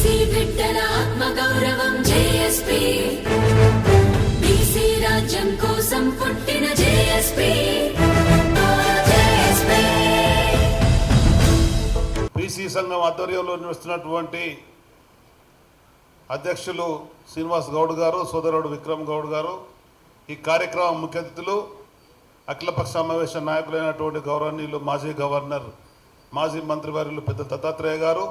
BC బిడ్డల ఆత్మగౌరవం JSP, BC రాజ్యం కోసం పుట్టిన జేఎస్పీ. బీసీ సంఘం ఆధ్వర్యంలో నిర్వహిస్తున్నటువంటి అధ్యక్షులు శ్రీనివాస్ గౌడ్ గారు, సోదరుడు విక్రమ్ గౌడ్ గారు, ఈ కార్యక్రమం ముఖ్య అతిథులు అఖిలపక్ష సమావేశ నాయకులైనటువంటి గౌరవనీయులు మాజీ గవర్నర్, మాజీ మంత్రివర్యులు పెద్ద దత్తాత్రేయ గారు,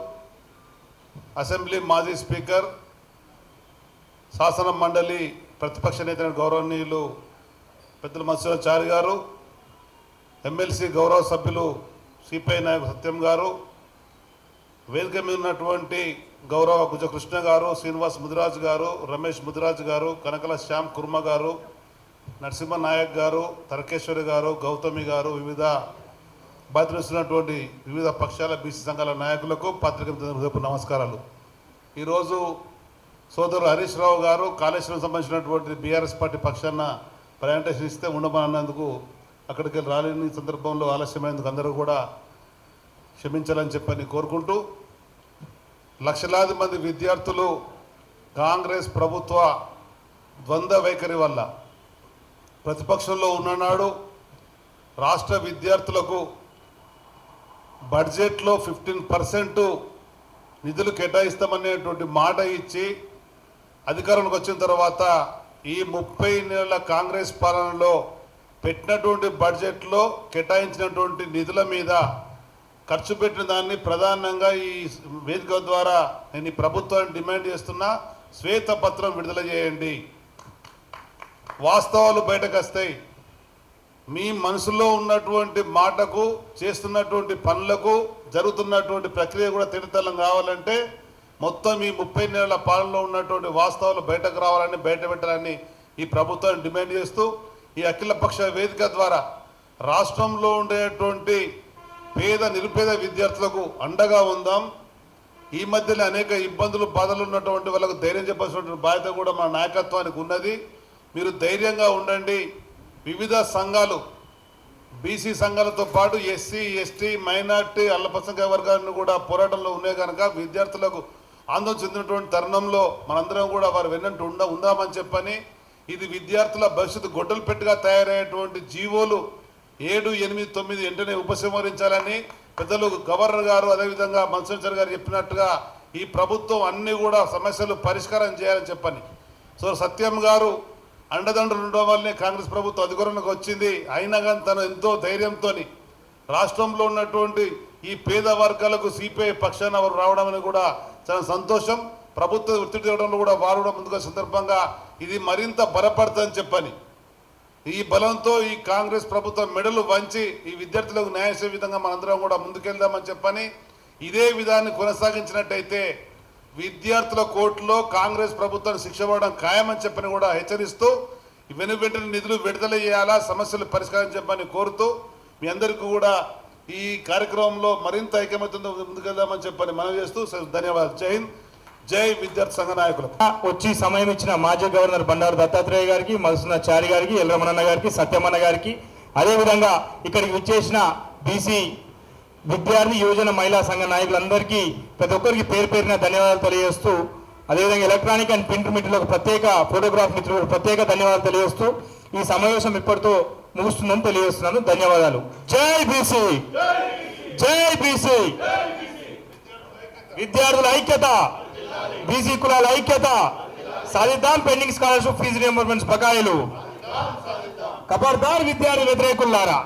అసెంబ్లీ మాజీ స్పీకర్, శాసన మండలి ప్రతిపక్ష నేత గౌరవనీయులు పెద్దల మత్స్యాచారి గారు, ఎమ్మెల్సీ గౌరవ సభ్యులు సిపిఐ నాయకులు సత్యం గారు, వేదిక మీద ఉన్నటువంటి గౌరవ గుజకృష్ణ గారు, శ్రీనివాస్ ముదిరాజ్ గారు, రమేష్ ముదిరాజ్ గారు, కనకల శ్యామ్ కుర్మ గారు, నరసింహ నాయక్ గారు, తర్కేశ్వరి గారు, గౌతమి గారు, వివిధ బాధ్యతలుస్తున్నటువంటి వివిధ పక్షాల బీసీ సంఘాల నాయకులకు పత్రిక నమస్కారాలు. ఈరోజు సోదరుడు హరీష్ రావు గారు కాళేశ్వరం సంబంధించినటువంటి బీఆర్ఎస్ పార్టీ పక్షాన ప్రజెంటేషన్ ఇస్తే ఉండమన్నందుకు అక్కడికి వెళ్ళి రాలేని సందర్భంలో ఆలస్యమైనందుకు అందరూ కూడా క్షమించాలని చెప్పని కోరుకుంటూ, లక్షలాది మంది విద్యార్థులు కాంగ్రెస్ ప్రభుత్వ ద్వంద్వ వైఖరి వల్ల ప్రతిపక్షంలో ఉన్ననాడు రాష్ట్ర విద్యార్థులకు బడ్జెట్లో 15% నిధులు కేటాయిస్తామనేటువంటి మాట ఇచ్చి అధికారంలోకి వచ్చిన తర్వాత ఈ 30 నెలల కాంగ్రెస్ పాలనలో పెట్టినటువంటి బడ్జెట్లో కేటాయించినటువంటి నిధుల మీద ఖర్చు పెట్టిన దాన్ని ప్రధానంగా ఈ వేదిక ద్వారా నేను ఈ ప్రభుత్వాన్ని డిమాండ్ చేస్తున్నా, శ్వేతపత్రం విడుదల చేయండి. వాస్తవాలు బయటకు వస్తాయి. మీ మనసులో ఉన్నటువంటి మాటకు, చేస్తున్నటువంటి పనులకు, జరుగుతున్నటువంటి ప్రక్రియ కూడా తేటతెల్లం కావాలంటే మొత్తం ఈ 30 నెలల పాలనలో ఉన్నటువంటి వాస్తవాలు బయటకు రావాలని, బయట పెట్టాలని ఈ ప్రభుత్వాన్ని డిమాండ్ చేస్తూ, ఈ అఖిలపక్ష వేదిక ద్వారా రాష్ట్రంలో ఉండేటువంటి పేద నిరుపేద విద్యార్థులకు అండగా ఉందాం. ఈ మధ్యలో అనేక ఇబ్బందులు, బాధలు ఉన్నటువంటి వాళ్ళకు ధైర్యం చెప్పాల్సినటువంటి బాధ్యత కూడా మన నాయకత్వానికి ఉన్నది. మీరు ధైర్యంగా ఉండండి. వివిధ సంఘాలు, బీసీ సంఘాలతో పాటు ఎస్సీ, ఎస్టీ, మైనార్టీ, అల్పసంఖ్యాక వర్గాలను కూడా పోరాటంలో ఉన్నాయి కనుక విద్యార్థులకు ఆందోళన చెందినటువంటి తరుణంలో మనందరం కూడా వారు వెన్నంటూ ఉందామని చెప్పని, ఇది విద్యార్థుల భవిష్యత్తు గొడ్డలు పెట్టిగా తయారయ్యేటువంటి జీవోలు 7, 8, 9 వెంటనే ఉపసంహరించాలని పెద్దలు గవర్నర్ గారు, అదేవిధంగా మన్సూర్ గారు చెప్పినట్టుగా ఈ ప్రభుత్వం అన్ని కూడా సమస్యలు పరిష్కారం చేయాలని చెప్పని. సో సత్యం గారు అండదండలు ఉండడం వల్లనే కాంగ్రెస్ ప్రభుత్వం అధికారంలోకి వచ్చింది. అయినా కానీ తను ఎంతో ధైర్యంతో రాష్ట్రంలో ఉన్నటువంటి ఈ పేద వర్గాలకు సిపిఐ పక్షాన వారు రావడం కూడా చాలా సంతోషం. ప్రభుత్వ ఒత్తిడి తేవడంలో కూడా వారు కూడా ముందుగా సందర్భంగా ఇది మరింత బలపడుతుందని చెప్పని, ఈ బలంతో ఈ కాంగ్రెస్ ప్రభుత్వం మెడలు వంచి ఈ విద్యార్థులకు న్యాయం చేసే విధంగా మనందరం కూడా ముందుకెళ్దామని చెప్పని, ఇదే విధాన్ని కొనసాగించినట్టయితే విద్యార్థుల కోర్టులో కాంగ్రెస్ ప్రభుత్వాన్ని శిక్ష పడడం ఖాయమని చెప్పని కూడా హెచ్చరిస్తూ, వెంటనే నిధులు విడుదల చేయాలా, సమస్యలు పరిష్కారం చెప్పని కోరుతూ, మీ అందరికీ కూడా ఈ కార్యక్రమంలో మరింత ఐక్యమత్యంతో ముందుకెళ్దామని చెప్పని మనవి చేస్తూ ధన్యవాదాలు. జై హింద్, జై విద్యార్థి సంఘ నాయకులు. వచ్చి సమయం ఇచ్చిన మాజీ గవర్నర్ బండారు దత్తాత్రేయ గారికి, మధుసూదనాచారి గారికి, ఎల్రమణన్న గారికి, సత్యమన్న గారికి, అదేవిధంగా ఇక్కడికి విచ్చేసిన బీసీ విద్యార్థి యువజన మహిళా సంఘ నాయకులందరికీ ప్రతి ఒక్కరికి పేరు పేరున ధన్యవాదాలు తెలియజేస్తూ, అదేవిధంగా ఎలక్ట్రానిక్ అండ్ ప్రింట్ మిత్రులకు ప్రత్యేక, ఫోటోగ్రాఫ్ మిత్రులకు ప్రత్యేక ధన్యవాదాలు తెలియజేస్తూ ఈ సమావేశం ఇప్పటితో ముగుస్తుందని తెలియజేస్తున్నాను. ధన్యవాదాలు. జై బీసీ, జై బీసీ. విద్యార్థుల ఐక్యత, బీసీ కులాల ఐక్యత సాధిద్దాం. పెండింగ్ స్కాలర్షిప్ ఫీజు రియంబర్స్మెంట్స్ బకాయిలు ఖబర్దార్ విద్యార్థి వ్యతిరేకులారా.